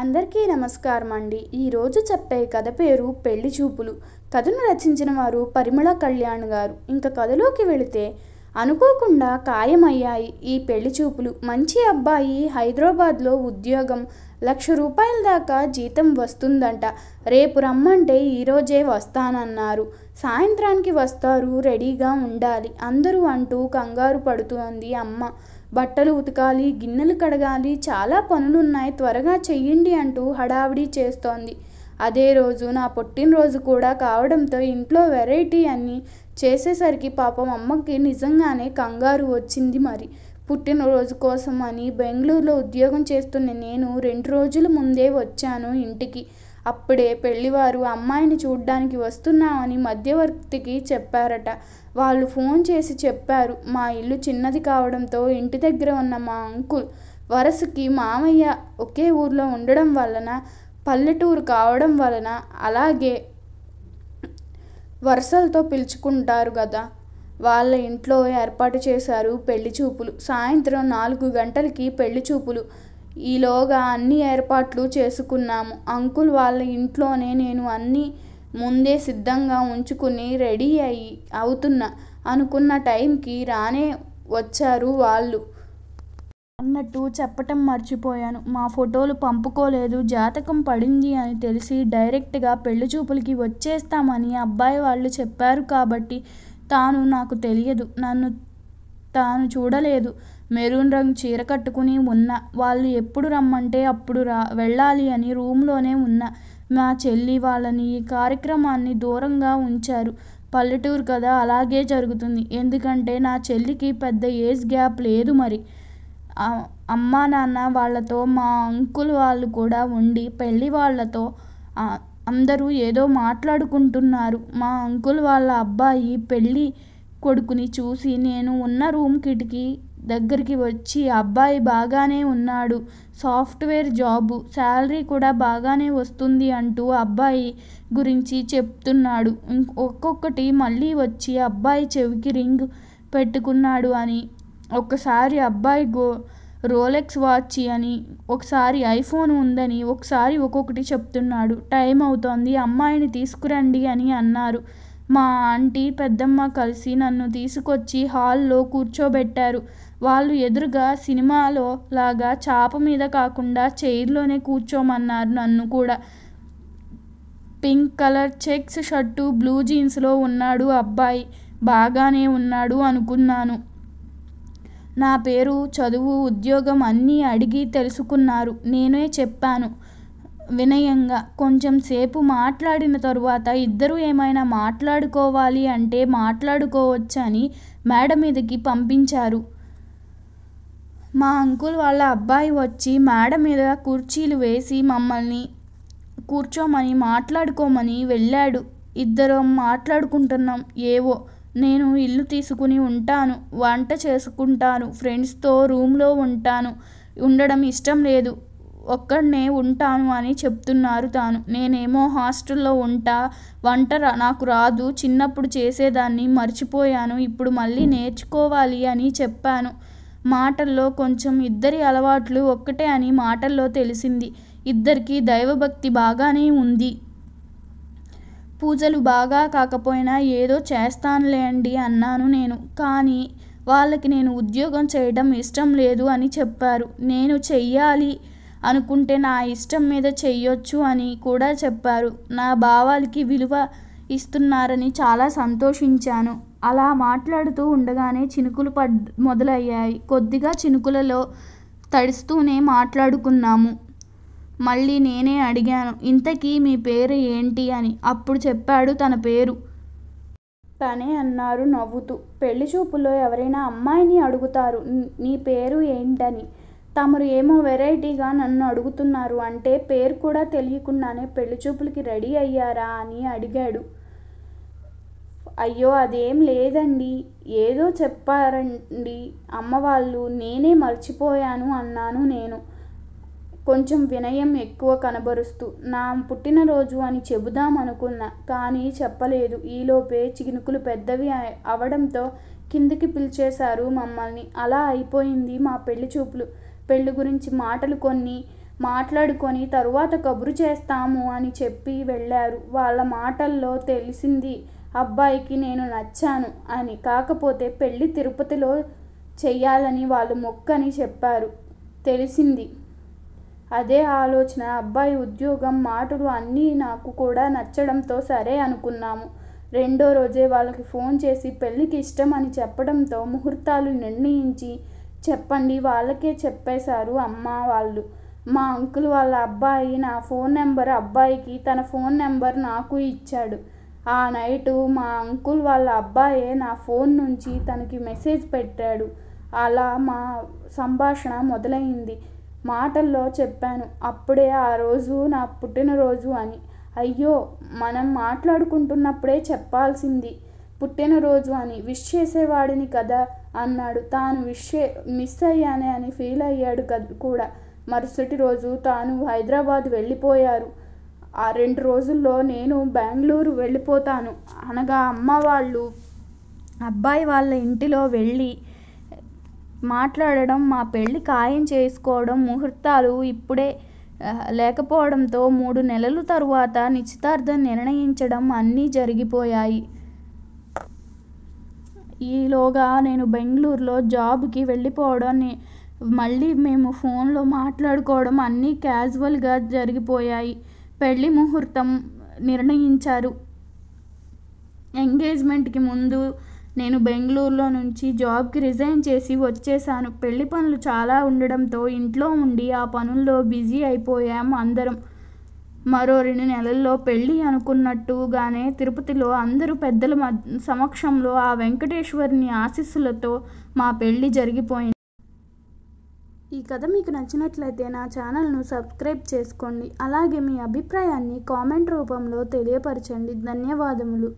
అందరికీ నమస్కారం అండి. ఈరోజు చెప్పే కథ పేరు పెళ్లి చూపులు. కథను రచించిన వారు పరిమళ కళ్యాణ్ గారు. ఇంకా కథలోకి వెళితే అనుకోకుండా ఖాయమయ్యాయి ఈ పెళ్లి చూపులు. మంచి అబ్బాయి, హైదరాబాద్లో ఉద్యోగం, 1,00,000 రూపాయల దాకా జీతం వస్తుందంట. రేపు రమ్మంటే ఈరోజే వస్తానన్నారు. సాయంత్రానికి వస్తారు, రెడీగా ఉండాలి అందరూ అంటూ కంగారు పడుతోంది అమ్మ. బట్టలు ఉతకాలి, గిన్నెలు కడగాలి, చాలా పనులున్నాయి, త్వరగా చెయ్యండి అంటూ హడావిడి చేస్తోంది. అదే రోజు నా పుట్టినరోజు కూడా కావడంతో ఇంట్లో వెరైటీ అన్నీ చేసేసరికి పాపం అమ్మకి నిజంగానే కంగారు వచ్చింది. మరి పుట్టినరోజు కోసం అని బెంగళూరులో ఉద్యోగం చేస్తున్న నేను 2 రోజుల ముందే వచ్చాను ఇంటికి. అప్పుడే పెళ్లివారు అమ్మాయిని చూడ్డానికి వస్తున్నామని మధ్యవర్తికి చెప్పారట. వాళ్ళు ఫోన్ చేసి చెప్పారు. మా ఇల్లు చిన్నది కావడంతో ఇంటి దగ్గర ఉన్న మా అంకుల్ వరసకి మామయ్య ఒకే ఊర్లో ఉండడం వలన, పల్లెటూరు కావడం వలన, అలాగే వరసలతో పిలుచుకుంటారు కదా, వాళ్ళ ఇంట్లో ఏర్పాటు చేశారు పెళ్లి చూపులు. సాయంత్రం 4 గంటలకి పెళ్లి చూపులు. ఈలోగా అన్ని ఏర్పాట్లు చేసుకున్నాము. అంకుల్ వాళ్ళ ఇంట్లోనే నేను అన్నీ ముందే సిద్ధంగా ఉంచుకుని రెడీ అవుతున్నా. అనుకున్న టైంకి రానే వచ్చారు వాళ్ళు. అన్నట్టు చెప్పటం మర్చిపోయాను, మా ఫోటోలు పంపుకోలేదు. జాతకం పడింది అని తెలిసి డైరెక్ట్గా పెళ్లి చూపులకి వచ్చేస్తామని అబ్బాయి వాళ్ళు చెప్పారు కాబట్టి నాకు తెలియదు, నన్ను తాను చూడలేదు. మెరూన్ రంగు చీర కట్టుకుని ఉన్నా. వాళ్ళు ఎప్పుడు రమ్మంటే అప్పుడు వెళ్ళాలి అని రూమ్లోనే ఉన్నా. మా చెల్లి వాళ్ళని ఈ కార్యక్రమాన్ని దూరంగా ఉంచారు. పల్లెటూరు కదా, అలాగే జరుగుతుంది. ఎందుకంటే నా చెల్లికి పెద్ద ఏజ్ గ్యాప్ లేదు. మరి అమ్మా నాన్న వాళ్ళతో మా అంకుల్ వాళ్ళు కూడా ఉండి పెళ్లి వాళ్ళతో అందరూ ఏదో మాట్లాడుకుంటున్నారు. మా అంకుల్ వాళ్ళ అబ్బాయి పెళ్లి కొడుకుని చూసి నేను ఉన్న రూమ్ కిటికీ దగ్గరికి వచ్చి, అబ్బాయి బాగానే ఉన్నాడు, సాఫ్ట్వేర్ జాబు, శాలరీ కూడా బాగానే వస్తుంది అంటూ అబ్బాయి గురించి చెప్తున్నాడు. ఒక్కొక్కటి మళ్ళీ వచ్చి అబ్బాయి చెవికి రింగ్ పెట్టుకున్నాడు అని, ఒకసారి అబ్బాయి రోలెక్స్ వాచ్ అని, ఒకసారి ఐఫోన్ ఉందని, ఒకసారి ఒక్కొక్కటి చెప్తున్నాడు. టైం అవుతోంది, అమ్మాయిని తీసుకురండి అని అన్నారు. మా ఆంటీ, పెద్దమ్మ కలిసి నన్ను తీసుకొచ్చి హాల్లో కూర్చోబెట్టారు. వాళ్ళు ఎదురుగా సినిమాలో లాగా చాప మీద కాకుండా చైర్లోనే కూర్చోమన్నారు నన్ను కూడా. Pink colour checks shirt, blue జీన్స్లో ఉన్నాడు అబ్బాయి. బాగానే ఉన్నాడు అనుకున్నాను. నా పేరు, చదువు, ఉద్యోగం అన్నీ అడిగి తెలుసుకున్నారు. నేనే చెప్పాను వినయంగా. కొంచెం సేపు మాట్లాడిన తరువాత ఇద్దరూ ఏమైనా మాట్లాడుకోవాలి అంటే మాట్లాడుకోవచ్చని మేడ మీదకి పంపించారు. మా అంకుల్ వాళ్ళ అబ్బాయి వచ్చి మేడ మీద కుర్చీలు వేసి మమ్మల్ని కూర్చోమని మాట్లాడుకోమని వెళ్ళాడు. ఇద్దరం మాట్లాడుకుంటున్నాం ఏవో. నేను ఇల్లు తీసుకుని ఉంటాను, వంట చేసుకుంటాను, ఫ్రెండ్స్తో రూమ్లో ఉండడం ఇష్టం లేదు, ఒక్కడ్నే ఉంటాను అని చెప్తున్నారు తాను. నేనేమో హాస్టల్లో ఉంటా, వంట నాకు రాదు, చిన్నప్పుడు చేసేదాన్ని, మర్చిపోయాను, ఇప్పుడు మళ్ళీ నేర్చుకోవాలి అని చెప్పాను. మాటల్లో కొంచెం ఇద్దరి అలవాట్లు ఒక్కటే అని మాటల్లో తెలిసింది. ఇద్దరికీ దైవభక్తి బాగానే ఉంది. పూజలు బాగా కాకపోయినా ఏదో చేస్తానులేండి అన్నాను నేను. కానీ వాళ్ళకి నేను ఉద్యోగం చేయడం ఇష్టం లేదు అని చెప్పారు. నేను చెయ్యాలి అనుకుంటే నా ఇష్టం మీద చెయ్యొచ్చు అని కూడా చెప్పారు. నా భావాలకి విలువ ఇస్తున్నారని చాలా సంతోషించాను. అలా మాట్లాడుతూ ఉండగానే చినుకులు మొదలయ్యాయి. కొద్దిగా చినుకులలో తడుస్తూనే మాట్లాడుకున్నాము. మళ్ళీ నేనే అడిగాను, ఇంతకీ మీ పేరు ఏంటి అని. అప్పుడు చెప్పాడు తన పేరు. తనే అన్నారు నవ్వుతూ, పెళ్లి చూపుల్లో ఎవరైనా అమ్మాయిని అడుగుతారు నీ పేరు ఏంటని. తమరు ఏమో వెరైటీగా నన్ను అడుగుతున్నారు అంటే పేరు కూడా తెలియకుండానే పెళ్లి చూపులకి రెడీ అయ్యారా అని అడిగాడు. అయ్యో అదేం లేదండి, ఏదో చెప్పారండి అమ్మవాళ్ళు, నేనే మర్చిపోయాను అన్నాను నేను కొంచెం వినయం ఎక్కువ కనబరుస్తూ. నా పుట్టినరోజు అని చెబుదామనుకున్నా, కానీ చెప్పలేదు. ఈలోపే చినుకులు పెద్దవి అవడంతో కిందికి పిలిచేశారు మమ్మల్ని. అలా అయిపోయింది మా పెళ్లి చూపులు. పెళ్లి గురించి మాటలు కొన్ని మాట్లాడుకొని తరువాత కబురు చేస్తాము అని చెప్పి వెళ్ళారు. వాళ్ళ మాటల్లో తెలిసింది అబ్బాయికి నేను నచ్చాను అని. కాకపోతే పెళ్ళి తిరుపతిలో చెయ్యాలని వాళ్ళు మొక్కని చెప్పారు. తెలిసింది. అదే ఆలోచన. అబ్బాయి ఉద్యోగం, మాటలు అన్నీ నాకు కూడా నచ్చడంతో సరే అనుకున్నాము. రెండో రోజే వాళ్ళకి ఫోన్ చేసి పెళ్ళికి ఇష్టం అని చెప్పడంతో ముహూర్తాలు నిర్ణయించి చెప్పండి వాళ్ళకే చెప్పేశారు అమ్మ వాళ్ళు. మా అంకుల్ వాళ్ళ అబ్బాయి నా ఫోన్ నెంబర్ అబ్బాయికి, తన ఫోన్ నెంబర్ నాకు ఇచ్చాడు. ఆ నైటు మా అంకుల్ వాళ్ళ అబ్బాయే నా ఫోన్ నుంచి తనకి మెసేజ్ పెట్టాడు. అలా మా సంభాషణ మొదలైంది. మాటల్లో చెప్పాను అప్పుడే ఆ రోజు నా పుట్టినరోజు అని. అయ్యో, మనం మాట్లాడుకుంటున్నప్పుడే చెప్పాల్సింది పుట్టినరోజు అని. విష్ చేసేవాడిని కదా అన్నాడు. తాను మిస్ అయ్యానే అని ఫీల్ అయ్యాడు కూడా. మరుసటి రోజు తాను హైదరాబాద్ వెళ్ళిపోయారు. ఆ 2 రోజుల్లో నేను బెంగళూరు వెళ్ళిపోతాను అనగా అమ్మ వాళ్ళు అబ్బాయి వాళ్ళ ఇంటిలో వెళ్ళి మాట్లాడడం, మా పెళ్ళి ఖాయం చేసుకోవడం, ముహూర్తాలు ఇప్పుడే లేకపోవడంతో 3 నెలల తరువాత నిశ్చితార్థం నిర్ణయించడం అన్నీ జరిగిపోయాయి. ఈలోగా నేను బెంగళూరులో జాబ్కి వెళ్ళిపోవడం, మళ్ళీ మేము ఫోన్లో మాట్లాడుకోవడం అన్నీ క్యాజువల్గా జరిగిపోయాయి. పెళ్ళి ముహూర్తం నిర్ణయించారు. ఎంగేజ్మెంట్కి ముందు నేను బెంగళూరులో నుంచి జాబ్కి రిజైన్ చేసి వచ్చేశాను. పెళ్లి పనులు చాలా ఉండడంతో ఇంట్లో ఉండి ఆ పనుల్లో బిజీ అయిపోయాం అందరం. మరో 2 నెలల్లో పెళ్ళి అనుకున్నట్టుగానే తిరుపతిలో అందరూ పెద్దల సమక్షంలో ఆ వెంకటేశ్వరుని ఆశీస్సులతో మా పెళ్ళి జరిగిపోయింది. ఈ కథ మీకు నచ్చినట్లయితే నా ఛానల్ను సబ్స్క్రైబ్ చేసుకోండి. అలాగే మీ అభిప్రాయాన్ని కామెంట్ రూపంలో తెలియపరచండి. ధన్యవాదములు.